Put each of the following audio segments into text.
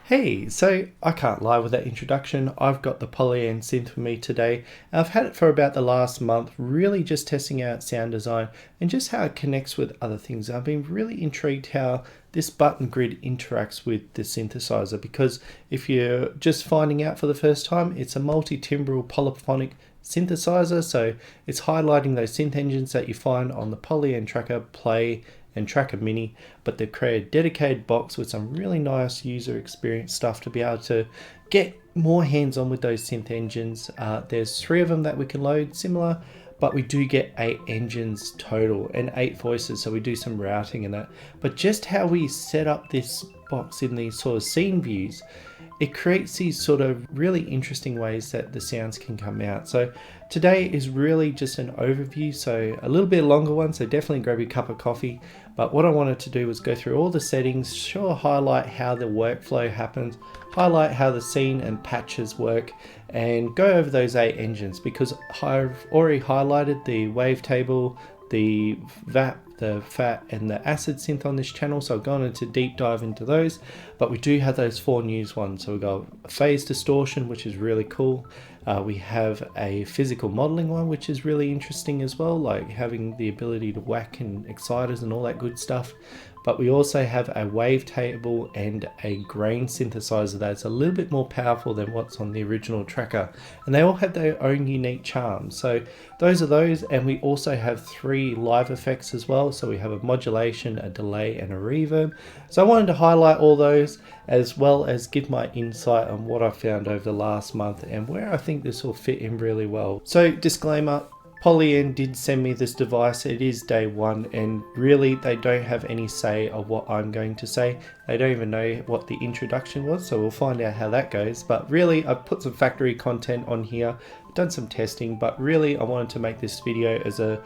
Hey, so I can't lie with that introduction. I've got the Polyend Synth with me today. I've had it for about the last month, really just testing out sound design and just how it connects with other things. I've been really intrigued how this button grid interacts with the synthesizer, because if you're just finding out for the first time, it's a multi-timbral polyphonic synthesizer, so it's highlighting those synth engines that you find on the Polyend Tracker Play and Tracker Mini, but they've created a dedicated box with some really nice user experience stuff to be able to get more hands-on with those synth engines. There's 3 of them that we can load similar, but we do get 8 engines total and 8 voices, so we do some routing and that. But just how we set up this box in these sort of scene views, it creates these sort of really interesting ways that the sounds can come out. So today is really just an overview, so a little bit longer one, so definitely grab your cup of coffee. But what I wanted to do was go through all the settings, highlight how the workflow happens, highlight how the scene and patches work, and go over those 8 engines, because I've already highlighted the wavetable, the VAP, the FAT and the acid synth on this channel, so I've gone into deep dive into those. But we do have those 4 news ones. So we've got a phase distortion, which is really cool. We have a physical modeling one, which is really interesting as well, like having the ability to whack and exciters and all that good stuff. But we also have a wavetable and a grain synthesizer that's a little bit more powerful than what's on the original tracker. And they all have their own unique charms. So those are those, and we also have 3 live effects as well. So we have a modulation, a delay, and a reverb. So I wanted to highlight all those, as well as give my insight on what I found over the last month and where I think this will fit in really well. So disclaimer, Polyend did send me this device. It is day 1, and really they don't have any say of what I'm going to say. They don't even know what the introduction was, so we'll find out how that goes. But really, I've put some factory content on here, done some testing, but really I wanted to make this video as a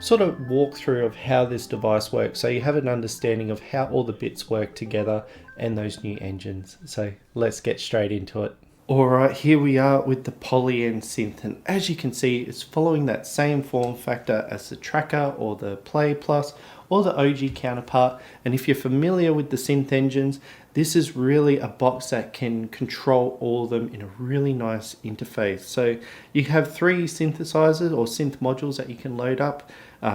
sort of walkthrough of how this device works, so you have an understanding of how all the bits work together and those new engines. So let's get straight into it. Alright, here we are with the Polyend Synth, and as you can see, it's following that same form factor as the Tracker or the Play Plus or the OG counterpart. And if you're familiar with the Synth Engines, this is really a box that can control all of them in a really nice interface. So you have 3 synthesizers or synth modules that you can load up.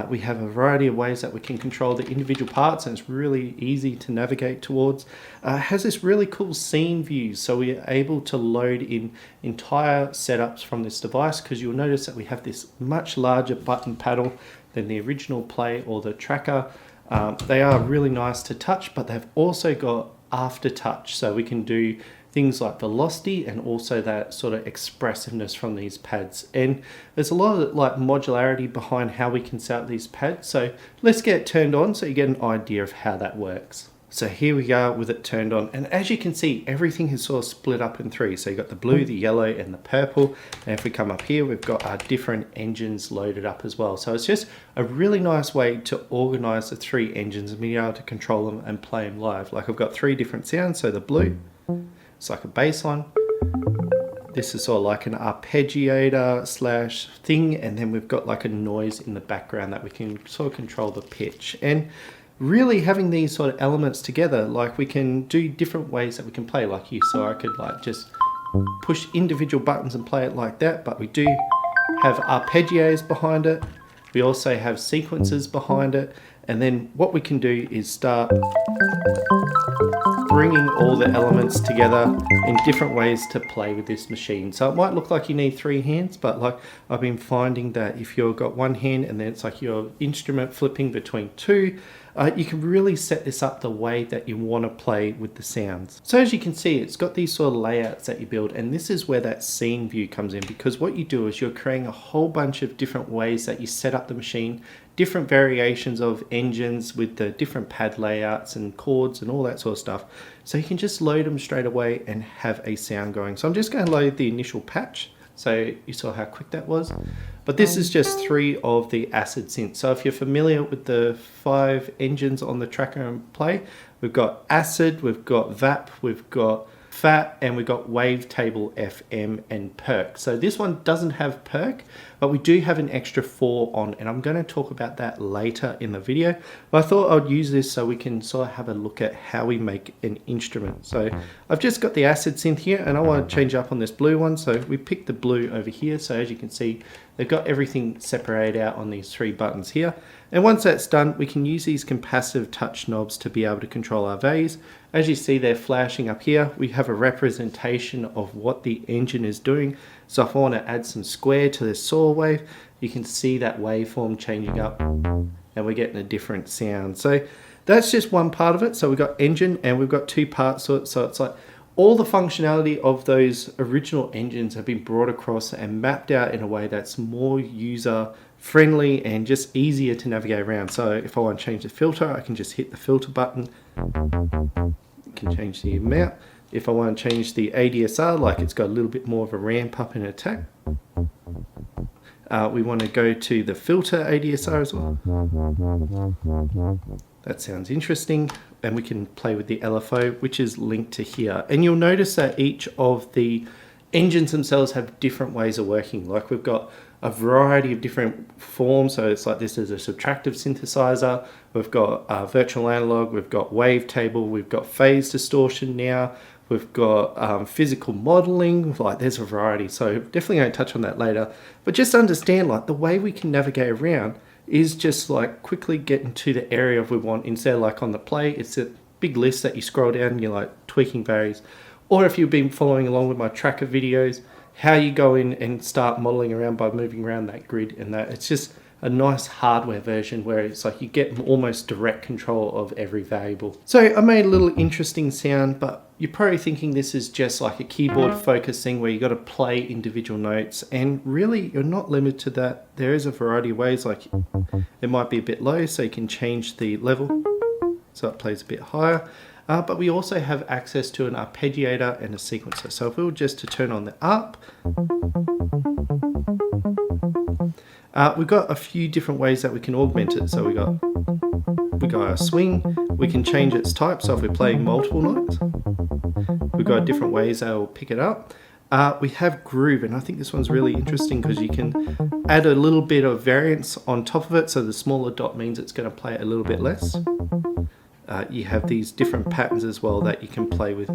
We have a variety of ways that we can control the individual parts, and it's really easy to navigate towards. It has this really cool scene view, so we are able to load in entire setups from this device, because you'll notice that we have this much larger button paddle than the original Play or the Tracker. They are really nice to touch, but they've also got aftertouch, so we can do things like velocity and also that sort of expressiveness from these pads. And there's a lot of like modularity behind how we can set up these pads. So let's get it turned on so you get an idea of how that works. So here we are with it turned on, and as you can see, everything is sort of split up in 3. So you've got the blue, the yellow, and the purple. And if we come up here, we've got our different engines loaded up as well. So it's just a really nice way to organize the 3 engines and be able to control them and play them live. Like I've got 3 different sounds. So the blue, it's like a bass line. This is sort of like an arpeggiator slash thing, and then we've got like a noise in the background that we can sort of control the pitch. And really having these sort of elements together, like we can do different ways that we can play. Like you saw, I could like just push individual buttons and play it like that, but we do have arpeggios behind it. We also have sequences behind it, and then what we can do is start bringing all the elements together in different ways to play with this machine. So it might look like you need 3 hands, but like I've been finding that if you've got 1 hand and then it's like your instrument flipping between 2, you can really set this up the way that you want to play with the sounds. So as you can see, it's got these sort of layouts that you build, and this is where that scene view comes in, because what you do is you're creating a whole bunch of different ways that you set up the machine, different variations of engines with the different pad layouts and chords and all that sort of stuff. So you can just load them straight away and have a sound going. So I'm just going to load the initial patch. So you saw how quick that was. But this is just 3 of the acid synths. So if you're familiar with the 5 engines on the Tracker and Play, we've got acid, we've got VAP, we've got Fat, and we've got Wavetable FM and Perk. So this one doesn't have Perk, but we do have an extra 4 on, and I'm going to talk about that later in the video. But I thought I'd use this so we can sort of have a look at how we make an instrument. So I've just got the acid synth here, and I want to change up on this blue one. So we picked the blue over here. So as you can see, they've got everything separated out on these 3 buttons here. And once that's done, we can use these capacitive touch knobs to be able to control our values. As you see, they're flashing up here. We have a representation of what the engine is doing. So if I want to add some square to the saw wave, you can see that waveform changing up, and we're getting a different sound. So that's just one part of it. So we've got engine, and we've got 2 parts to it. So it's like all the functionality of those original engines have been brought across and mapped out in a way that's more user friendly and just easier to navigate around. So if I want to change the filter, I can just hit the filter button. I can change the amount. If I want to change the ADSR, like it's got a little bit more of a ramp up in attack. We want to go to the filter ADSR as well. That sounds interesting. And we can play with the LFO, which is linked to here. And you'll notice that each of the engines themselves have different ways of working. Like we've got a variety of different forms. So it's like this is a subtractive synthesizer. We've got virtual analog. We've got wavetable. We've got phase distortion now. We've got physical modeling. Like there's a variety. So definitely going to touch on that later. But just understand like the way we can navigate around is just like quickly getting to the area we want. Instead of like on the play, it's a big list that you scroll down and you're like tweaking values. Or if you've been following along with my tracker videos, how you go in and start modeling around by moving around that grid, and that it's just a nice hardware version where it's like you get almost direct control of every variable. So I made a little interesting sound, but you're probably thinking this is just like a keyboard focus thing where you got to play individual notes, and really you're not limited to that. There is a variety of ways, like it might be a bit low, so you can change the level so it plays a bit higher. But we also have access to an arpeggiator and a sequencer. So if we were just to turn on the arp, we've got a few different ways that we can augment it. So we got our swing, we can change its type. So if we're playing multiple notes, we've got different ways that will pick it up. We have groove, and I think this one's really interesting because you can add a little bit of variance on top of it. So the smaller dot means it's going to play a little bit less. You have these different patterns as well that you can play with.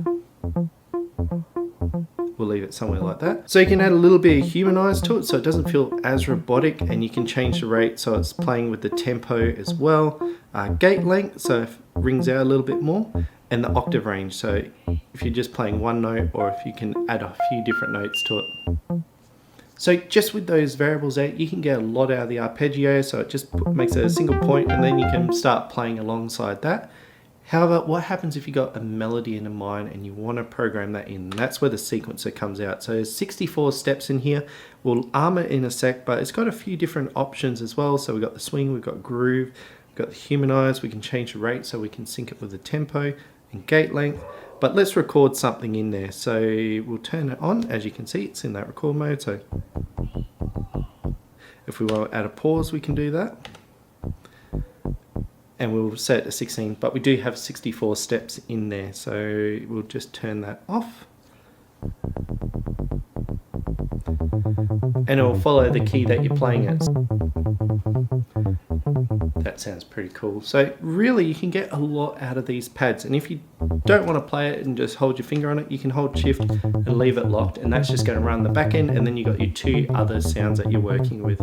We'll leave it somewhere like that. So you can add a little bit of humanize to it so it doesn't feel as robotic, and you can change the rate so it's playing with the tempo as well. Gate length, so it rings out a little bit more, and the octave range, so if you're just playing one note or if you can add a few different notes to it. So just with those variables there, you can get a lot out of the arpeggio, so it just makes it a single point, and then you can start playing alongside that. However, what happens if you got a melody in mind and you want to program that in? That's where the sequencer comes out. So there's 64 steps in here. We'll arm it in a sec, but it's got a few different options as well. So we've got the swing, we've got groove, we've got the humanize, we can change the rate so we can sync it with the tempo and gate length. But let's record something in there. So we'll turn it on. As you can see, it's in that record mode. So if we want to add a pause, we can do that. And we'll set it to 16, but we do have 64 steps in there, so we'll just turn that off. And it will follow the key that you're playing at. That sounds pretty cool. So really you can get a lot out of these pads, and if you don't want to play it and just hold your finger on it, you can hold shift and leave it locked, and that's just going to run the back end, and then you've got your 2 other sounds that you're working with.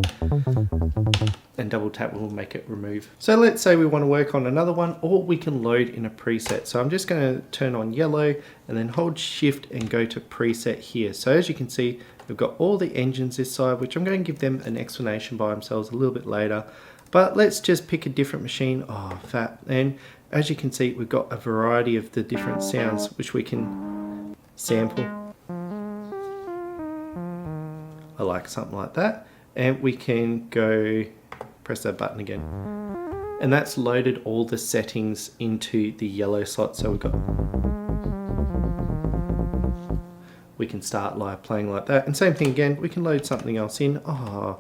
And double tap will make it remove. So let's say we want to work on another one, or we can load in a preset. So I'm just going to turn on yellow and then hold shift and go to preset here. So as you can see, we've got all the engines this side, which I'm going to give them an explanation by themselves a little bit later. But let's just pick a different machine. Oh, fat. And as you can see, we've got a variety of the different sounds which we can sample. I like something like that. And we can go press that button again. And that's loaded all the settings into the yellow slot. So we can start live playing like that. And same thing again, we can load something else in. Oh,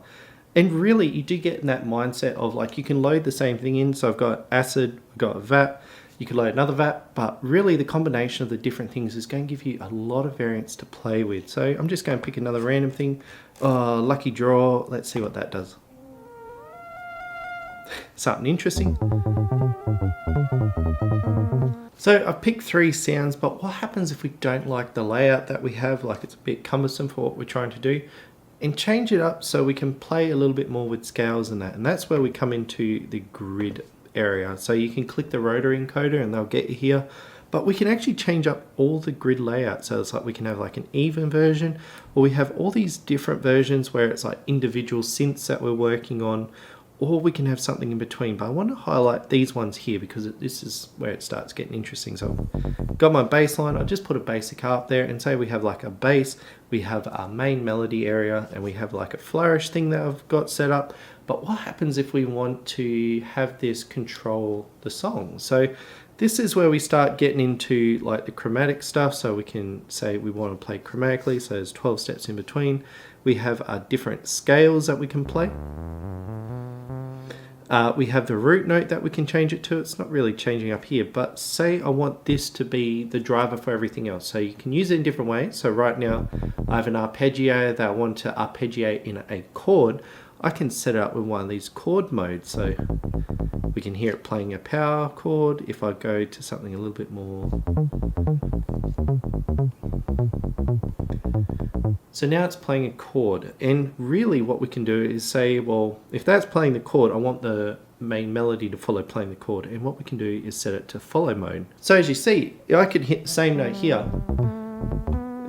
and really you do get in that mindset of like you can load the same thing in. So I've got acid, I've got VAT. You could load another VAT, but really the combination of the different things is going to give you a lot of variants to play with. So I'm just going to pick another random thing. Lucky draw. Let's see what that does. Something interesting. So I've picked 3 sounds, but what happens if we don't like the layout that we have, like it's a bit cumbersome for what we're trying to do, and change it up so we can play a little bit more with scales and that. And that's where we come into the grid area. So you can click the rotary encoder and they'll get you here, but we can actually change up all the grid layouts. So it's like we can have like an even version, or we have all these different versions where it's like individual synths that we're working on, or we can have something in between. But I want to highlight these ones here because this is where it starts getting interesting. So I've got my bass line. I just put a basic up there and say we have like a bass, we have our main melody area, and we have like a flourish thing that I've got set up. But what happens if we want to have this control the song? So this is where we start getting into like the chromatic stuff. So we can say we want to play chromatically. So there's 12 steps in between. We have our different scales that we can play. We have the root note that we can change it to. It's not really changing up here, but say I want this to be the driver for everything else. So you can use it in different ways. So right now I have an arpeggiator that I want to arpeggiate in a chord. I can set it up with one of these chord modes. So we can hear it playing a power chord. If I go to something a little bit more. So now it's playing a chord, and really what we can do is say, well, if that's playing the chord, I want the main melody to follow playing the chord, and what we can do is set it to follow mode. So as you see, I could hit the same note here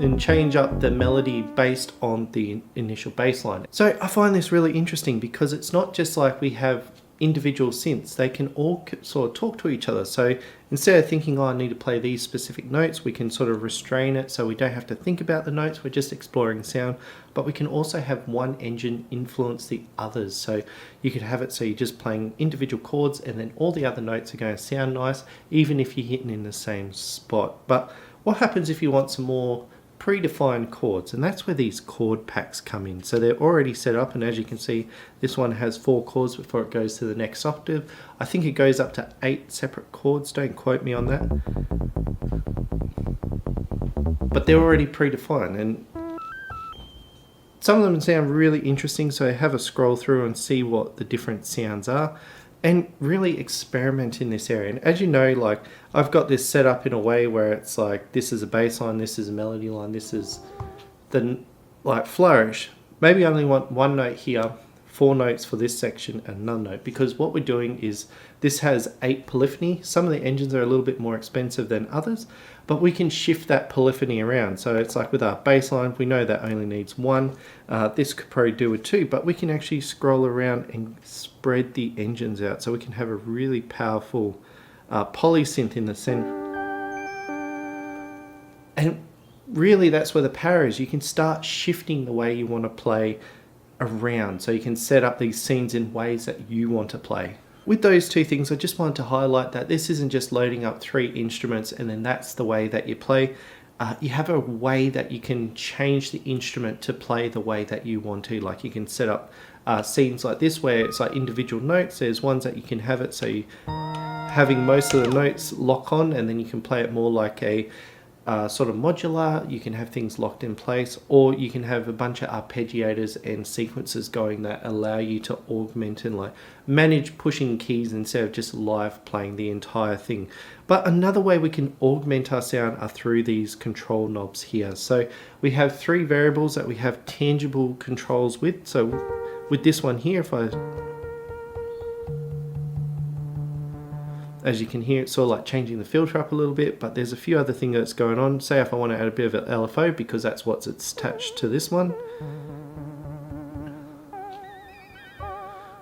and change up the melody based on the initial bass line. So I find this really interesting because it's not just like we have individual synths, they can all sort of talk to each other. So instead of thinking, oh, I need to play these specific notes, we can sort of restrain it so we don't have to think about the notes, we're just exploring sound. But we can also have one engine influence the others. So you could have it so you're just playing individual chords and then all the other notes are going to sound nice, even if you're hitting in the same spot. But what happens if you want some more predefined chords? And that's where these chord packs come in. So they're already set up, and as you can see, this one has 4 chords before it goes to the next octave. I think it goes up to 8 separate chords, don't quote me on that, but they're already predefined, and some of them sound really interesting. So have a scroll through and see what the different sounds are, and really experiment in this area. And as you know, like I've got this set up in a way where it's like this is a bass line, this is a melody line, this is the like flourish. Maybe I only want one note here, 4 notes for this section, and another note, because what we're doing is this has 8 polyphony. Some of the engines are a little bit more expensive than others, but we can shift that polyphony around. So it's like with our bass line, we know that only needs 1. This could probably do with 2, but we can actually scroll around and spread the engines out. So we can have a really powerful polysynth in the center. And really that's where the power is. You can start shifting the way you want to play around. So you can set up these scenes in ways that you want to play. With those 2 things, I just wanted to highlight that this isn't just loading up 3 instruments and then that's the way that you play. You have a way that you can change the instrument to play the way that you want to. Like you can set up scenes like this where it's like individual notes. There's ones that you can have it so you having most of the notes lock on, and then you can play it more like a sort of modular. You can have things locked in place, or you can have a bunch of arpeggiators and sequences going that allow you to augment and like manage pushing keys instead of just live playing the entire thing. But another way we can augment our sound are through these control knobs here. So we have 3 variables that we have tangible controls with. So with this one here, if I, as you can hear, it's sort of like changing the filter up a little bit, but there's a few other things that's going on. Say if I want to add a bit of an LFO, because that's what's attached to this one.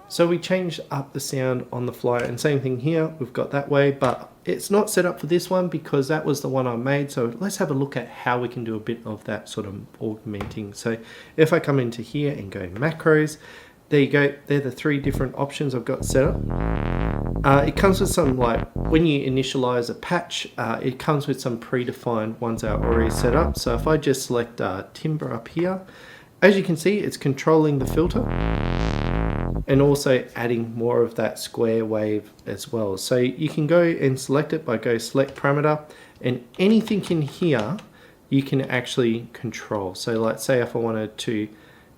So we change up the sound on the fly, and same thing here, we've got that way, but it's not set up for this one because that was the one I made. So let's have a look at how we can do a bit of that sort of augmenting. So if I come into here and go macros, there you go, they're the 3 different options I've got set up. It comes with some, like, when you initialize a patch, it comes with some predefined ones that are already set up. So if I just select timbre up here, as you can see, it's controlling the filter. and also adding more of that square wave as well. So you can go and select it by go select parameter, and anything in here you can actually control. So let's say if I wanted to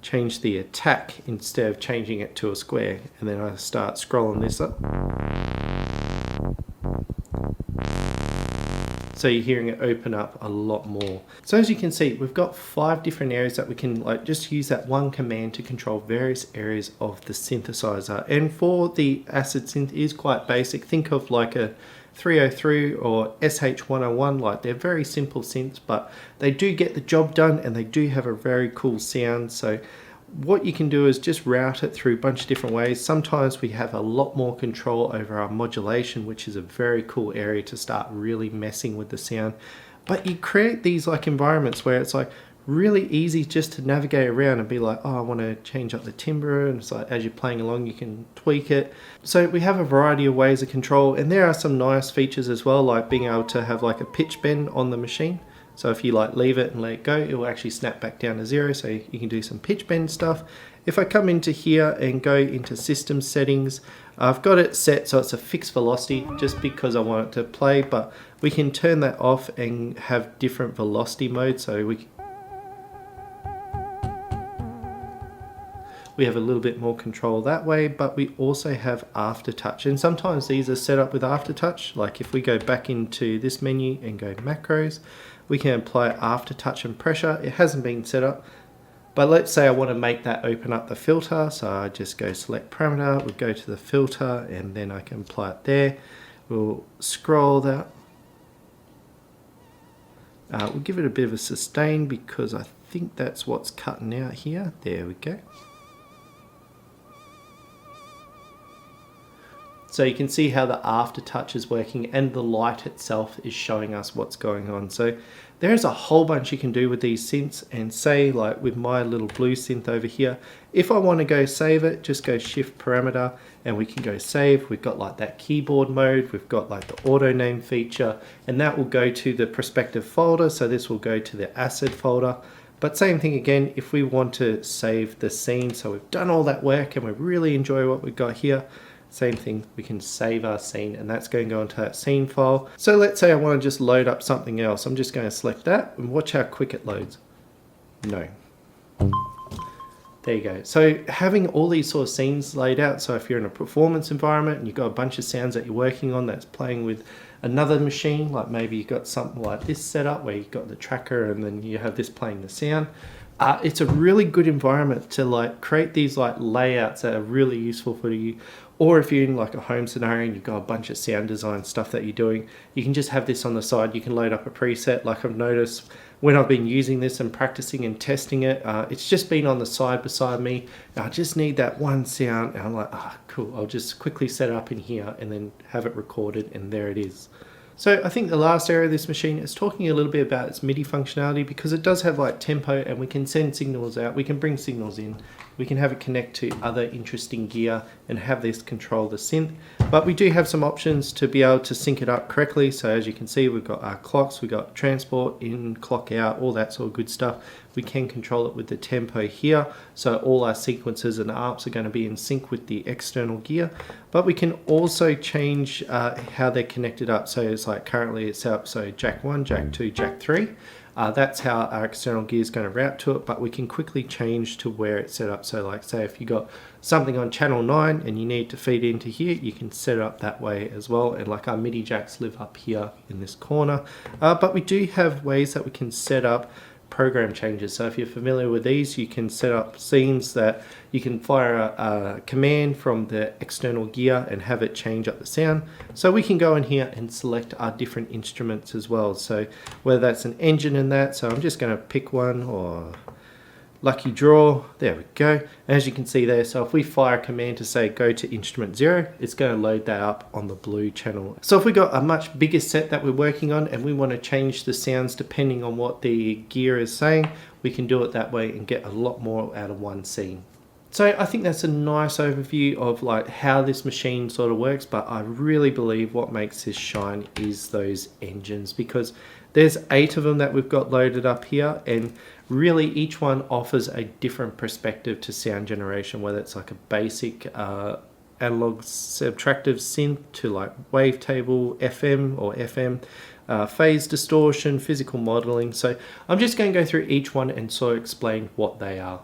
change the attack instead of changing it to a square, and then I start scrolling this up. So you're hearing it open up a lot more. So as you can see, we've got 5 different areas that we can just use that one command to control various areas of the synthesizer. And for the acid synth is quite basic. Think of like a 303 or SH101, like they're very simple synths, but they do get the job done and they do have a very cool sound. So what you can do is just route it through a bunch of different ways. Sometimes we have a lot more control over our modulation, which is a very cool area to start really messing with the sound. But you create these like environments where it's like really easy just to navigate around and be like, oh, I want to change up the timbre, and it's like as you're playing along you can tweak it. So we have a variety of ways of control, and there are some nice features as well, like being able to have like a pitch bend on the machine. So if you like leave it and let it go, it will actually snap back down to 0, so you can do some pitch bend stuff. If I come into here and go into system settings, I've got it set so it's a fixed velocity just because I want it to play, but we can turn that off and have different velocity modes. So we have a little bit more control that way, but we also have aftertouch, and sometimes these are set up with aftertouch. Like if we go back into this menu and go macros, we can apply aftertouch and pressure. It hasn't been set up, but let's say I want to make that open up the filter, so I just go select parameter, we'll go to the filter, and then I can apply it there. We'll scroll that. We'll give it a bit of a sustain because I think that's what's cutting out here. There we go. So you can see how the aftertouch is working and the light itself is showing us what's going on. So there's a whole bunch you can do with these synths, and say like with my little blue synth over here, if I want to go save it, just go shift parameter and we can go save. We've got like that keyboard mode, we've got like the auto name feature, and that will go to the prospective folder. So this will go to the acid folder. But same thing again, if we want to save the scene, so we've done all that work and we really enjoy what we've got here, same thing, we can save our scene, and that's going to go into that scene file. So let's say I want to just load up something else. I'm just going to select that and watch how quick it loads. No. There you go. So having all these sort of scenes laid out, so if you're in a performance environment and you've got a bunch of sounds that you're working on that's playing with another machine, like maybe you've got something like this set up where you've got the tracker and then you have this playing the sound. It's a really good environment to like create these like layouts that are really useful for you. Or if you're in like a home scenario and you've got a bunch of sound design stuff that you're doing, you can just have this on the side. You can load up a preset. Like I've noticed when I've been using this and practicing and testing it, it's just been on the side beside me. I just need that one sound, and I'm like, cool, I'll just quickly set it up in here and then have it recorded, and there it is. So I think the last area of this machine is talking a little bit about its MIDI functionality, because it does have like tempo, and we can send signals out, we can bring signals in, we can have it connect to other interesting gear and have this control the synth. But we do have some options to be able to sync it up correctly. So as you can see, we've got our clocks, we've got transport in, clock out, all that sort of good stuff. We can control it with the tempo here, so all our sequences and ARPs are going to be in sync with the external gear. But we can also change how they're connected up. So it's like currently it's set up so jack 1, jack 2, jack 3. That's how our external gear is going to route to it, but we can quickly change to where it's set up. So like say if you got something on channel 9 and you need to feed into here, you can set it up that way as well. And like our MIDI jacks live up here in this corner. But we do have ways that we can set up program changes. So if you're familiar with these, you can set up scenes that you can fire a command from the external gear and have it change up the sound. So we can go in here and select our different instruments as well. So whether that's an engine in that, so I'm just going to pick one, or lucky draw, there we go. And as you can see there, so if we fire a command to say go to instrument 0, it's going to load that up on the blue channel. So if we got a much bigger set that we're working on and we want to change the sounds depending on what the gear is saying, we can do it that way and get a lot more out of one scene. So I think that's a nice overview of like how this machine sort of works, but I really believe what makes this shine is those engines, because there's 8 of them that we've got loaded up here, and really each one offers a different perspective to sound generation, whether it's like a basic analog subtractive synth to like wavetable FM or FM, phase distortion, physical modeling. So I'm just going to go through each one and sort of explain what they are.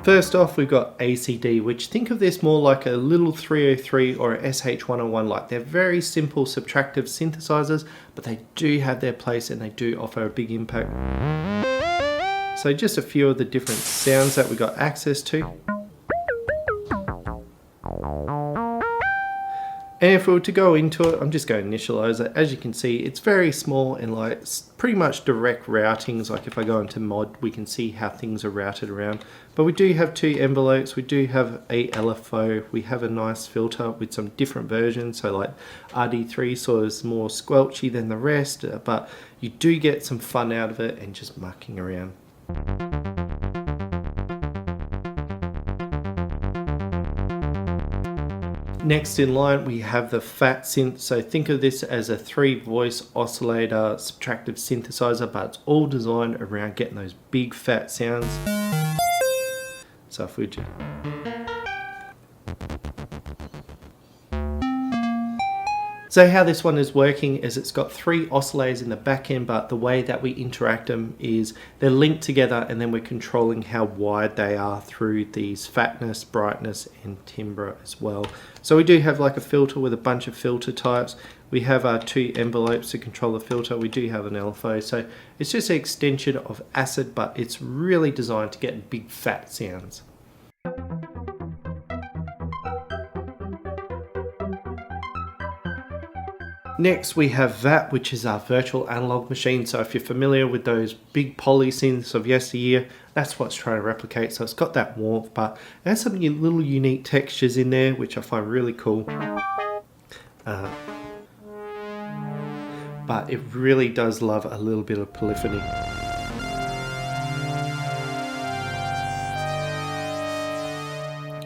First off, we've got ACD, which think of this more like a little 303 or a SH101. Like, they're very simple subtractive synthesizers, but they do have their place and they do offer a big impact. So just a few of the different sounds that we got access to. And if we were to go into it, I'm just going to initialize it. As you can see, it's very small and like pretty much direct routings. Like if I go into mod, we can see how things are routed around. But we do have 2 envelopes. We do have a LFO. We have a nice filter with some different versions. So like RD3 sort of is more squelchy than the rest, but you do get some fun out of it and just mucking around. Next in line, we have the fat synth. So think of this as a 3-voice oscillator subtractive synthesizer, but it's all designed around getting those big fat sounds. So if we just... So how this one is working is it's got 3 oscillators in the back end, but the way that we interact them is they're linked together, and then we're controlling how wide they are through these fatness, brightness, and timbre as well. So we do have like a filter with a bunch of filter types. We have our 2 envelopes to control the filter. We do have an LFO. So it's just an extension of acid, but it's really designed to get big fat sounds. Next we have VAT, which is our virtual analog machine. So if you're familiar with those big poly synths of yesteryear, that's what's trying to replicate. So it's got that warmth, but it has some little unique textures in there, which I find really cool. But it really does love a little bit of polyphony.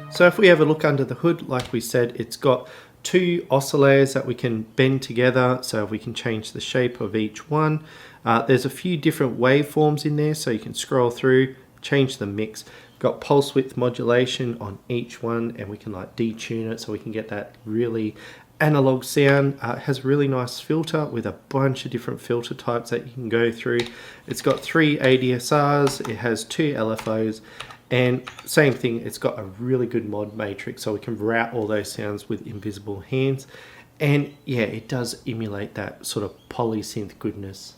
So if we have a look under the hood, like we said, it's got 2 oscillators that we can bend together, so we can change the shape of each one. There's a few different waveforms in there, so you can scroll through, change the mix. We've got pulse width modulation on each one, and we can like detune it so we can get that really analog sound. It has a really nice filter with a bunch of different filter types that you can go through. It's got 3 ADSRs, it has 2 LFOs, and same thing, it's got a really good mod matrix, so we can route all those sounds with invisible hands. And yeah, it does emulate that sort of poly synth goodness.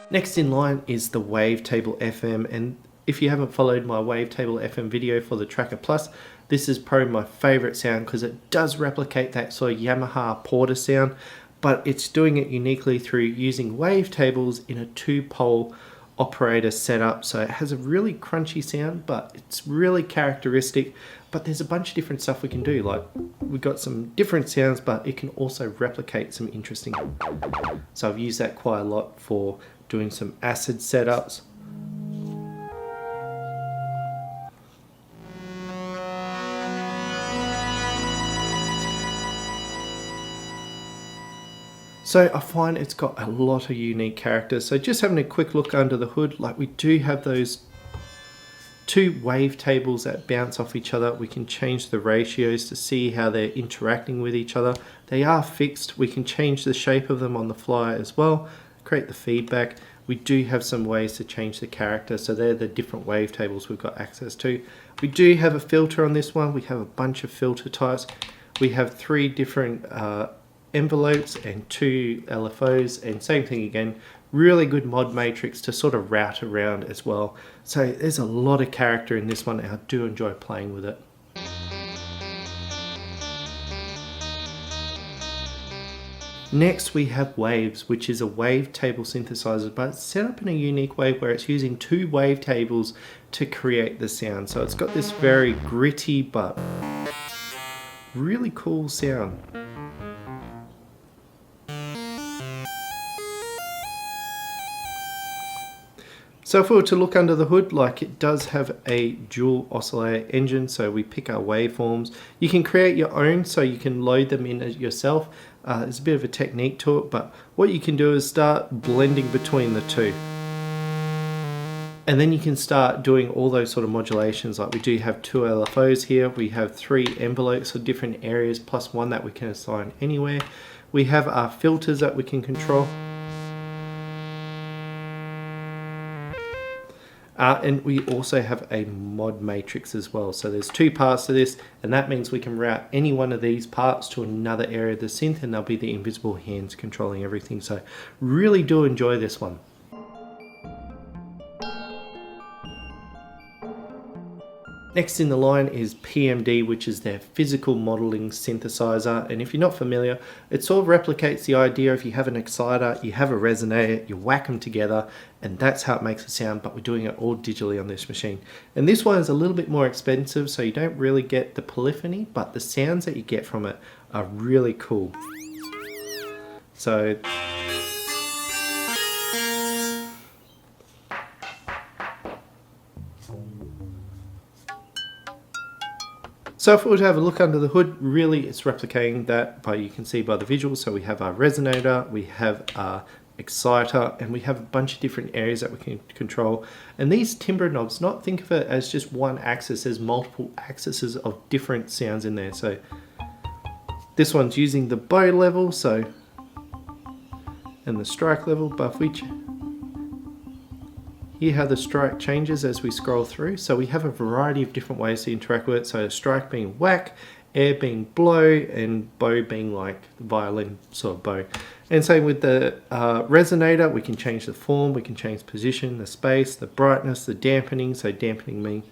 Next in line is the Wavetable FM, and if you haven't followed my Wavetable FM video for the Tracker Plus, this is probably my favorite sound because it does replicate that sort of Yamaha Porter sound, but it's doing it uniquely through using wavetables in a 2-pole operator setup. So it has a really crunchy sound, but it's really characteristic. But there's a bunch of different stuff we can do. Like, we've got some different sounds, but it can also replicate some interesting. So I've used that quite a lot for doing some acid setups. So I find it's got a lot of unique characters. So just having a quick look under the hood, like we do have those 2 wavetables that bounce off each other. We can change the ratios to see how they're interacting with each other. They are fixed. We can change the shape of them on the fly as well, create the feedback. We do have some ways to change the character. So they're the different wavetables we've got access to. We do have a filter on this one. We have a bunch of filter types. We have 3 different envelopes and 2 LFOs, and same thing again, really good mod matrix to sort of route around as well. So there's a lot of character in this one, and I do enjoy playing with it. Next we have Waves, which is a wavetable synthesizer, but it's set up in a unique way where it's using 2 wavetables to create the sound. So it's got this very gritty but Really cool sound. So if we were to look under the hood, like, it does have a dual oscillator engine, so we pick our waveforms. You can create your own, so you can load them in yourself. There's a bit of a technique to it, but what you can do is start blending between the two. And then you can start doing all those sort of modulations. Like, we do have 2 LFOs here. We have 3 envelopes for different areas, plus 1 that we can assign anywhere. We have our filters that we can control. And we also have a mod matrix as well. So there's 2 parts to this, and that means we can route any one of these parts to another area of the synth, and they'll be the invisible hands controlling everything. So really do enjoy this one. Next in the line is PMD, which is their physical modeling synthesizer. And if you're not familiar, it sort of replicates the idea of you have an exciter, you have a resonator, you whack them together, and that's how it makes a sound, but we're doing it all digitally on this machine. And this one is a little bit more expensive, so you don't really get the polyphony, but the sounds that you get from it are really cool. So if we were to have a look under the hood, really it's replicating that, but you can see by the visuals. So we have our resonator, we have our exciter, and we have a bunch of different areas that we can control. And these timbre knobs, not think of it as just one axis, there's multiple axes of different sounds in there. So this one's using the bow level, and the strike level, but if we hear how the strike changes as we scroll through. So we have a variety of different ways to interact with it. So strike being whack, air being blow, and bow being like the violin sort of bow. And same with the resonator, we can change the form, we can change position, the space, the brightness, the dampening. So dampening being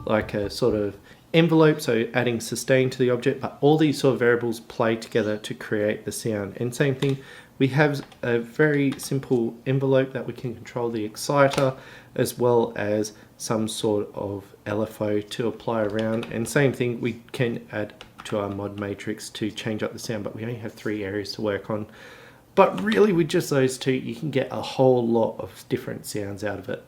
like a sort of envelope, so adding sustain to the object, but all these sort of variables play together to create the sound. And same thing, we have a very simple envelope that we can control the exciter, as well as some sort of LFO to apply around. And same thing, we can add to our mod matrix to change up the sound, but we only have 3 areas to work on. But really with just those 2, you can get a whole lot of different sounds out of it.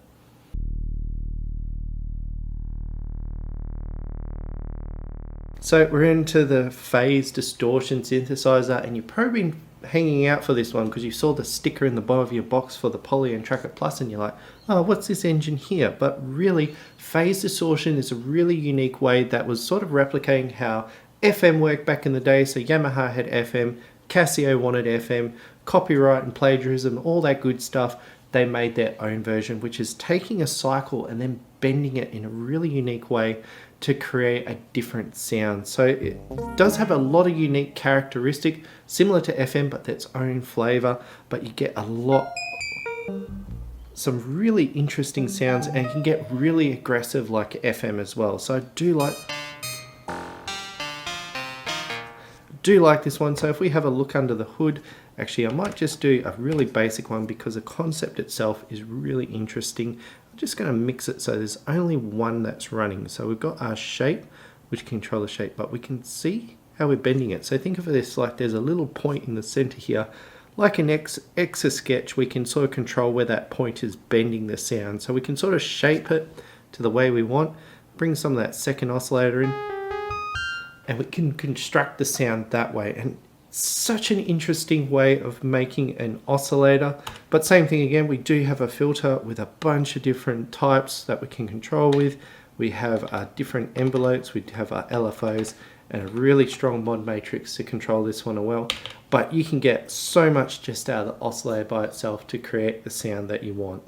So we're into the phase distortion synthesizer, and you've probably been hanging out for this one because you saw the sticker in the bottom of your box for the Polyend Tracker Plus, and you're like, oh, what's this engine here? But really, phase distortion is a really unique way that was sort of replicating how FM worked back in the day. So Yamaha had FM, Casio wanted FM, copyright and plagiarism, all that good stuff. They made their own version, which is taking a cycle and then bending it in a really unique way to create a different sound. So it does have a lot of unique characteristic, similar to FM, but its own flavor, but you get some really interesting sounds, and you can get really aggressive like FM as well. So I do like this one. So if we have a look under the hood, actually I might just do a really basic one because the concept itself is really interesting. I'm just going to mix it so there's only one that's running. So we've got our shape, which can control the shape, but we can see how we're bending it. So think of this like there's a little point in the center here. Like an Etch-a-Sketch, we can sort of control where that point is bending the sound. So we can sort of shape it to the way we want, bring some of that second oscillator in, and we can construct the sound that way. And such an interesting way of making an oscillator. But same thing again, we do have a filter with a bunch of different types that we can control with. We have our different envelopes, we have our LFOs, and a really strong mod matrix to control this one as well. But you can get so much just out of the oscillator by itself to create the sound that you want.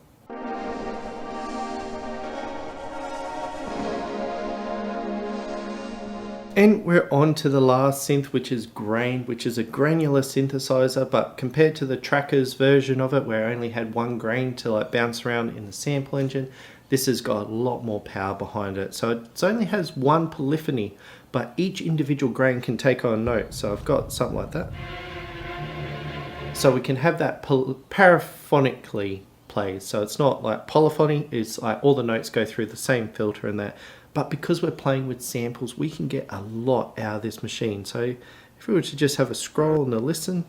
And we're on to the last synth, which is Grain, which is a granular synthesizer, but compared to the Tracker's version of it, where I only had 1 grain to like bounce around in the sample engine, this has got a lot more power behind it. So it only has 1 polyphony, but each individual grain can take on a note. So I've got something like that. So we can have that paraphonically played. So it's not like polyphony, it's like all the notes go through the same filter and that. but because we're playing with samples, we can get a lot out of this machine. So if we were to just have a scroll and a listen,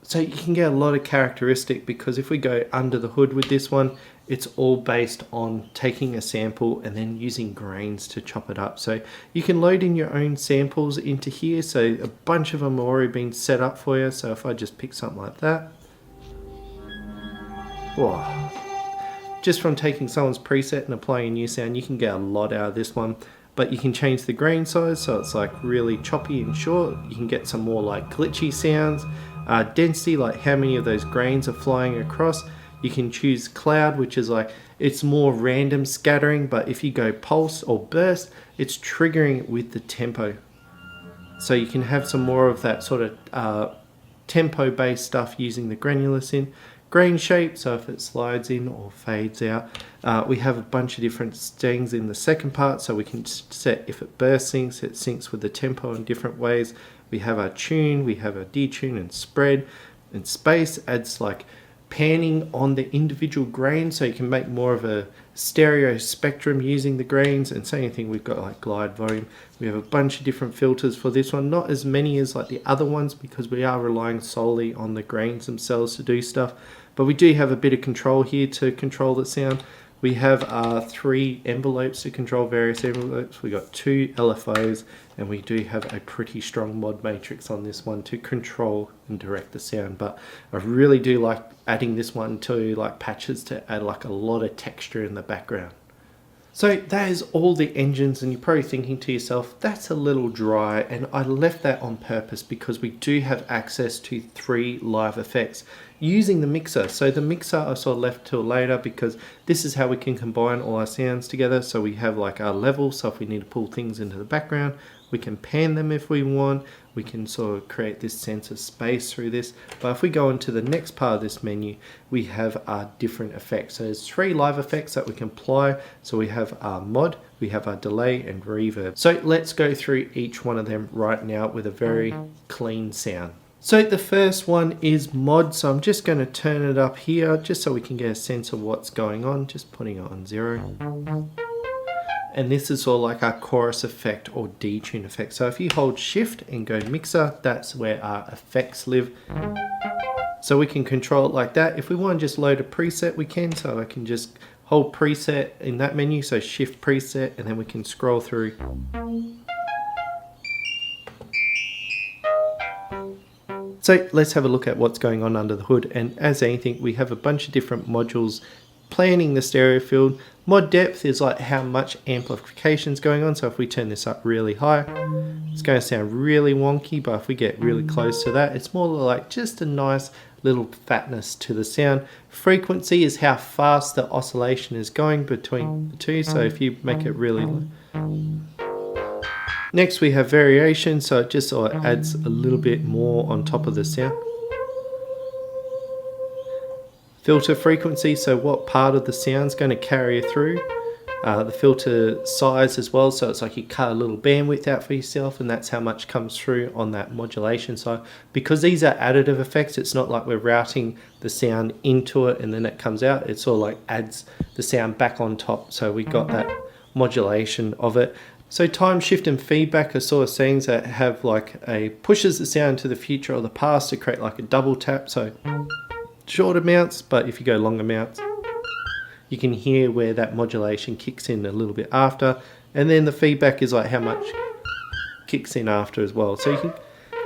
so you can get a lot of characteristic, because if we go under the hood with this one, it's all based on taking a sample and then using grains to chop it up. So you can load in your own samples into here. So a bunch of them have already been set up for you. So if I just pick something like that, whoa, just from taking someone's preset and applying a new sound, you can get a lot out of this one. But you can change the grain size, so it's like really choppy and short. You can get some more like glitchy sounds. Density, like how many of those grains are flying across. You can choose cloud, which is like, it's more random scattering, but if you go pulse or burst, it's triggering with the tempo. So you can have some more of that sort of tempo based stuff using the granular synth. Grain shape, so if it slides in or fades out. We have a bunch of different things in the second part, so we can set if it burst syncs, it syncs with the tempo in different ways. We have our tune, we have our detune and spread, and space adds like panning on the individual grain, so you can make more of a stereo spectrum using the grains. And same thing, we've got like glide volume. We have a bunch of different filters for this one, not as many as like the other ones, because we are relying solely on the grains themselves to do stuff. But we do have a bit of control here to control the sound. We have 3 envelopes to control various envelopes. We got 2 LFOs, and we do have a pretty strong mod matrix on this one to control and direct the sound. But I really do like adding this one to like patches to add like a lot of texture in the background. So that is all the engines, and you're probably thinking to yourself, that's a little dry, and I left that on purpose because we do have access to 3 live effects using the mixer. So the mixer I sort of left till later, because this is how we can combine all our sounds together. So we have like our levels, so if we need to pull things into the background, we can pan them if we want. We can sort of create this sense of space through this. But if we go into the next part of this menu, we have our different effects. So there's 3 live effects that we can apply. So we have our mod, we have our delay and reverb. So let's go through each one of them right now with a very clean sound. So the first one is mod. So I'm just going to turn it up here just so we can get a sense of what's going on. Just putting it on 0. And this is all like our chorus effect or detune effect. So if you hold shift and go mixer, that's where our effects live. So we can control it like that. If we want to just load a preset, we can. So I can just hold preset in that menu. So shift preset, and then we can scroll through. So let's have a look at what's going on under the hood. And as anything, we have a bunch of different modules planning the stereo field. Mod depth is like how much amplification is going on. So if we turn this up really high, it's going to sound really wonky, but if we get really close to that, it's more like just a nice little fatness to the sound. Frequency is how fast the oscillation is going between the two. So if you make it really low. Next we have variation, so it just sort of adds a little bit more on top of the sound. Filter frequency, so what part of the sound is going to carry through. The filter size as well, so it's like you cut a little bandwidth out for yourself, and that's how much comes through on that modulation side. Because these are additive effects, it's not like we're routing the sound into it and then it comes out. It sort of like adds the sound back on top, so we got that modulation of it. So time shift and feedback are sort of things that have like a pushes the sound to the future or the past to create like a double tap. So short amounts, but if you go long amounts, you can hear where that modulation kicks in a little bit after. And then the feedback is like how much kicks in after as well. So you can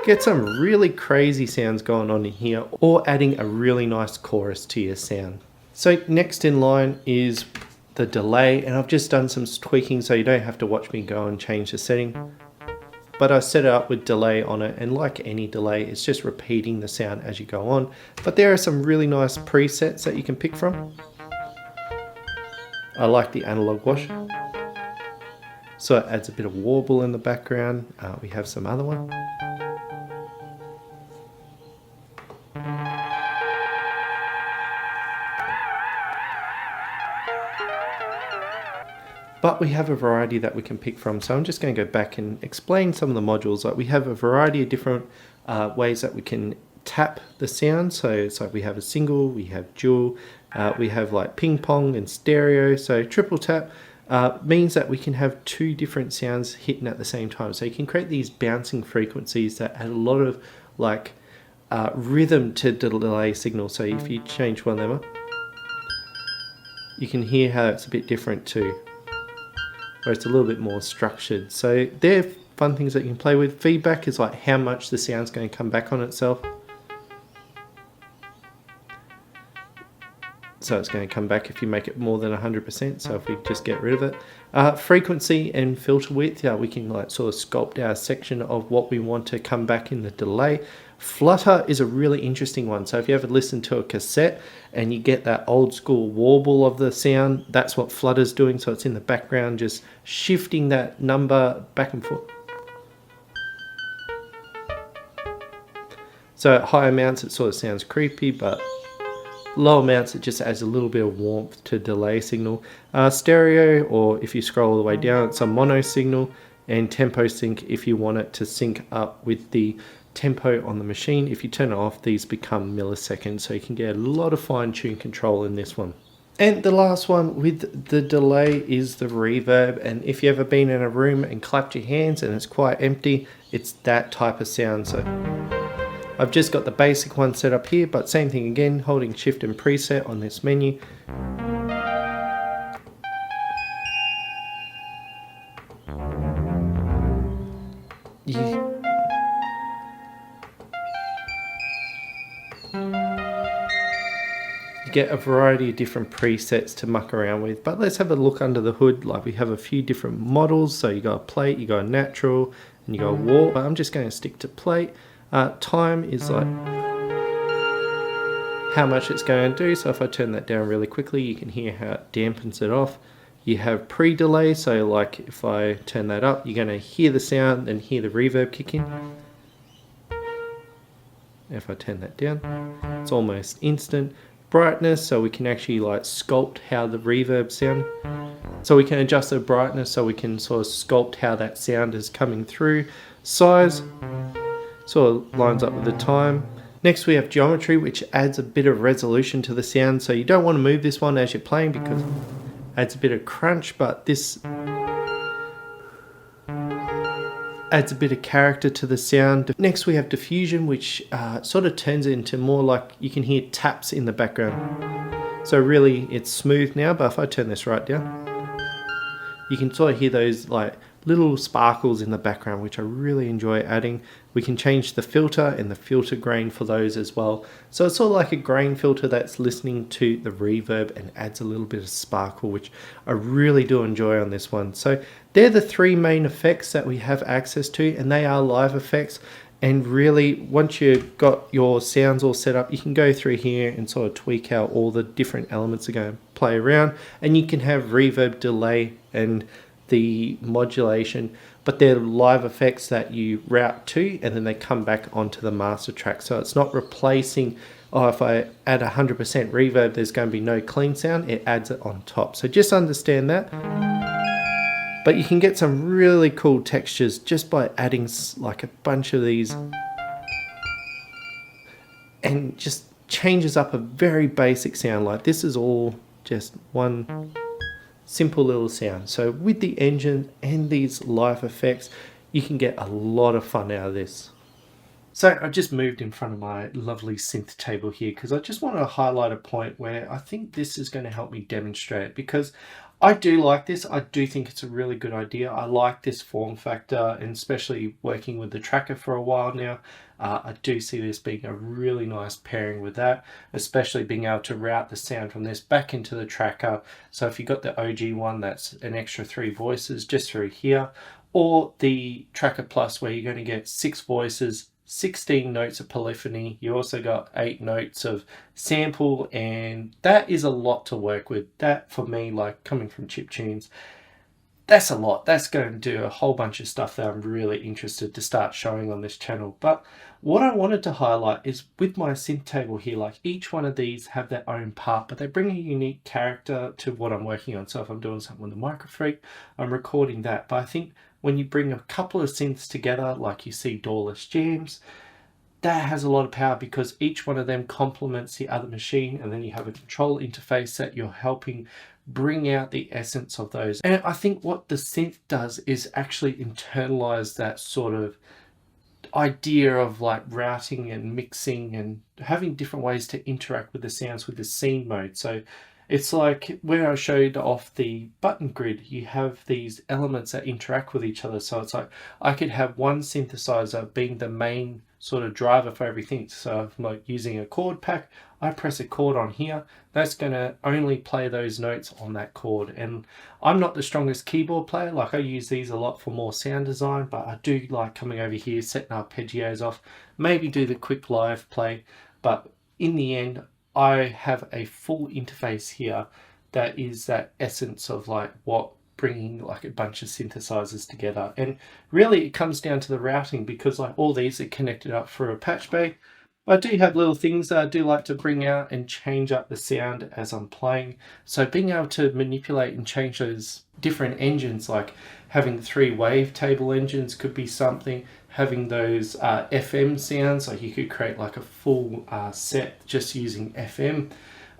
get some really crazy sounds going on in here, or adding a really nice chorus to your sound. So next in line is the delay, and I've just done some tweaking so you don't have to watch me go and change the setting. But I set it up with delay on it, and like any delay, it's just repeating the sound as you go on. But there are some really nice presets that you can pick from. I like the analog wash, so it adds a bit of warble in the background. We have some other one. but we have a variety that we can pick from. So I'm just going to go back and explain some of the modules. Like we have a variety of different ways that we can tap the sound. So it's like we have a single, we have dual, we have like ping pong and stereo. So triple tap means that we can have two different sounds hitting at the same time. So you can create these bouncing frequencies that add a lot of like rhythm to the delay signal. So if you change one lever, you can hear how it's a bit different too, where it's a little bit more structured. So they're fun things that you can play with. Feedback is like how much the sound's going to come back on itself. So it's going to come back if you make it more than 100%. So if we just get rid of it. Frequency and filter width, we can like sort of sculpt our section of what we want to come back in the delay. Flutter is a really interesting one. So if you ever listen to a cassette and you get that old school warble of the sound, that's what flutter's doing. So it's in the background, just shifting that number back and forth. So at high amounts, it sort of sounds creepy, but low amounts, it just adds a little bit of warmth to delay signal. Stereo, or if you scroll all the way down, it's a mono signal. And tempo sync if you want it to sync up with the tempo on the machine. If you turn it off, these become milliseconds, so you can get a lot of fine-tune control in this one. And the last one with the delay is the reverb. And if you've ever been in a room and clapped your hands and it's quite empty, it's that type of sound. So I've just got the basic one set up here, but same thing again, holding shift and preset on this menu. You get a variety of different presets to muck around with, but let's have a look under the hood. Like we have a few different models. So you got a plate, you got a natural, and you got a warp. I'm just going to stick to plate. Time is like how much it's going to do. So if I turn that down really quickly, you can hear how it dampens it off. You have pre-delay, so like if I turn that up, you're going to hear the sound and hear the reverb kick in. If I turn that down, it's almost instant. Brightness, so we can actually like sculpt how the reverb sound. So we can adjust the brightness so we can sort of sculpt how that sound is coming through. Size sort of lines up with the time. Next we have geometry, which adds a bit of resolution to the sound. So you don't want to move this one as you're playing because it adds a bit of crunch, but this adds a bit of character to the sound. Next we have diffusion, which sort of turns it into more like you can hear taps in the background. So really it's smooth now, but if I turn this right down, you can sort of hear those like little sparkles in the background, which I really enjoy adding. We can change the filter and the filter grain for those as well. So it's sort of like a grain filter that's listening to the reverb and adds a little bit of sparkle, which I really do enjoy on this one. So they're the three main effects that we have access to, and they are live effects. And really, once you've got your sounds all set up, you can go through here and sort of tweak how all the different elements are going to play around. And you can have reverb, delay, and the modulation, but they're live effects that you route to and then they come back onto the master track. So it's not replacing, if I add 100% reverb, there's going to be no clean sound. It adds it on top. So just understand that. But you can get some really cool textures just by adding like a bunch of these, and just changes up a very basic sound. Like this is all just one simple little sound. So with the engine and these live effects, you can get a lot of fun out of this. So I just moved in front of my lovely synth table here because I just want to highlight a point where I think this is going to help me demonstrate, because I do like this. I do think it's a really good idea. I like this form factor, and especially working with the tracker for a while now, I do see this being a really nice pairing with that, especially being able to route the sound from this back into the tracker. So if you've got the OG one, that's an extra 3 voices just through here, or the Tracker Plus where you're going to get 6 voices, 16 notes of polyphony. You also got 8 notes of sample, and that is a lot to work with. That for me, like coming from chiptunes, that's a lot. That's going to do a whole bunch of stuff that I'm really interested to start showing on this channel. But what I wanted to highlight is with my synth table here, like each one of these have their own part, but they bring a unique character to what I'm working on. So if I'm doing something with the Microfreak, I'm recording that. But I think when you bring a couple of synths together, like you see Doorless Jams, that has a lot of power because each one of them complements the other machine, and then you have a control interface that you're helping bring out the essence of those. And I think what the synth does is actually internalize that sort of idea of like routing and mixing and having different ways to interact with the sounds with the scene mode. So it's like where I showed off the button grid, you have these elements that interact with each other. So it's like I could have one synthesizer being the main sort of driver for everything. So if I'm like using a chord pack, I press a chord on here, that's going to only play those notes on that chord. And I'm not the strongest keyboard player, like I use these a lot for more sound design, but I do like coming over here, setting arpeggios off, maybe do the quick live play. But in the end, I have a full interface here that is that essence of like what bringing like a bunch of synthesizers together. And really it comes down to the routing, because like all these are connected up through a patch bay. I do have little things that I do like to bring out and change up the sound as I'm playing. So being able to manipulate and change those different engines, like having 3 wavetable engines could be something, having those FM sounds, like you could create like a full set just using FM.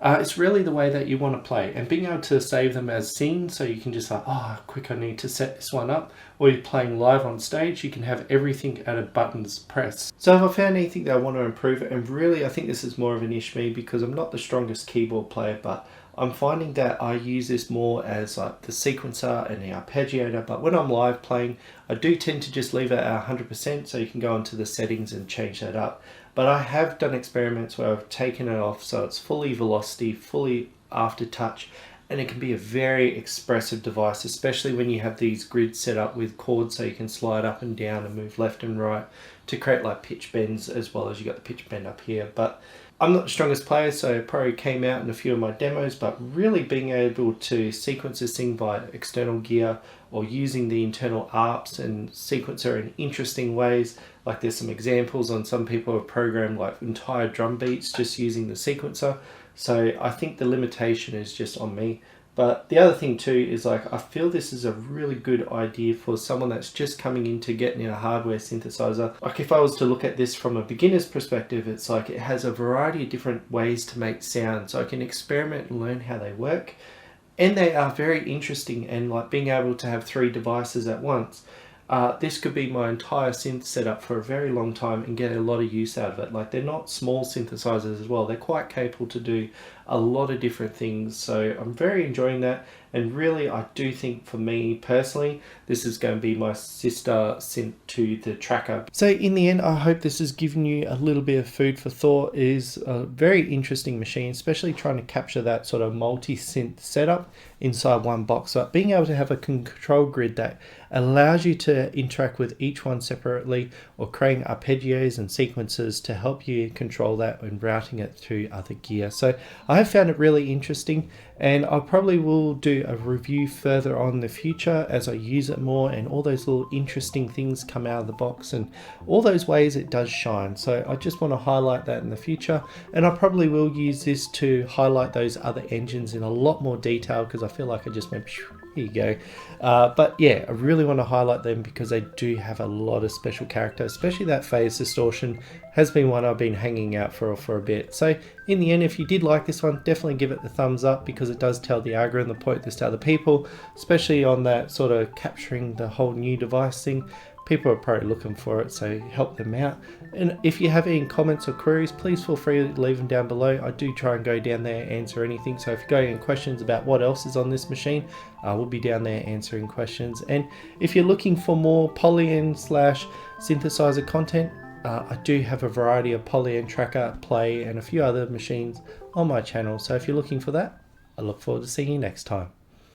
It's really the way that you want to play, and being able to save them as scenes, so you can just like, oh, quick, I need to set this one up, or you're playing live on stage, you can have everything at a button's press. So if I found anything that I want to improve, and really I think this is more of an issue me because I'm not the strongest keyboard player, but I'm finding that I use this more as like the sequencer and the arpeggiator, but when I'm live playing, I do tend to just leave it at 100%, so you can go into the settings and change that up. But I have done experiments where I've taken it off so it's fully velocity, fully aftertouch, and it can be a very expressive device, especially when you have these grids set up with chords so you can slide up and down and move left and right to create like pitch bends, as well as you got the pitch bend up here. But I'm not the strongest player, so it probably came out in a few of my demos, but really being able to sequence this thing via external gear or using the internal ARPs and sequencer in interesting ways. Like there's some examples on some people have programmed like entire drum beats just using the sequencer. So I think the limitation is just on me. But the other thing too is like I feel this is a really good idea for someone that's just coming into getting a hardware synthesizer. Like if I was to look at this from a beginner's perspective, it's like it has a variety of different ways to make sound, so I can experiment and learn how they work. And they are very interesting, and like being able to have 3 devices at once. This could be my entire synth setup for a very long time and get a lot of use out of it. Like they're not small synthesizers as well. They're quite capable to do a lot of different things. So I'm very enjoying that. And really, I do think for me personally, this is going to be my sister synth to the Tracker. So in the end, I hope this has given you a little bit of food for thought. It is a very interesting machine, especially trying to capture that sort of multi-synth setup inside one box. But being able to have a control grid that allows you to interact with each one separately, or creating arpeggios and sequences to help you control that and routing it through other gear. So I have found it really interesting, and I probably will do a review further on in the future as I use it more and all those little interesting things come out of the box and all those ways it does shine. So I just want to highlight that in the future, and I probably will use this to highlight those other engines in a lot more detail, because I feel like I just went, here you go. But yeah, I really want to highlight them because they do have a lot of special character, especially that phase distortion has been one I've been hanging out for a bit. So in the end, if you did like this one, definitely give it the thumbs up, because it does tell the algorithm to point this to other people, especially on that sort of capturing the whole new device thing. People are probably looking for it, so help them out. And if you have any comments or queries, please feel free to leave them down below. I do try and go down there and answer anything. So if you've got any questions about what else is on this machine, we'll be down there answering questions. And if you're looking for more Polyend / synthesizer content, I do have a variety of Polyend Tracker, Play, and a few other machines on my channel. So if you're looking for that, I look forward to seeing you next time.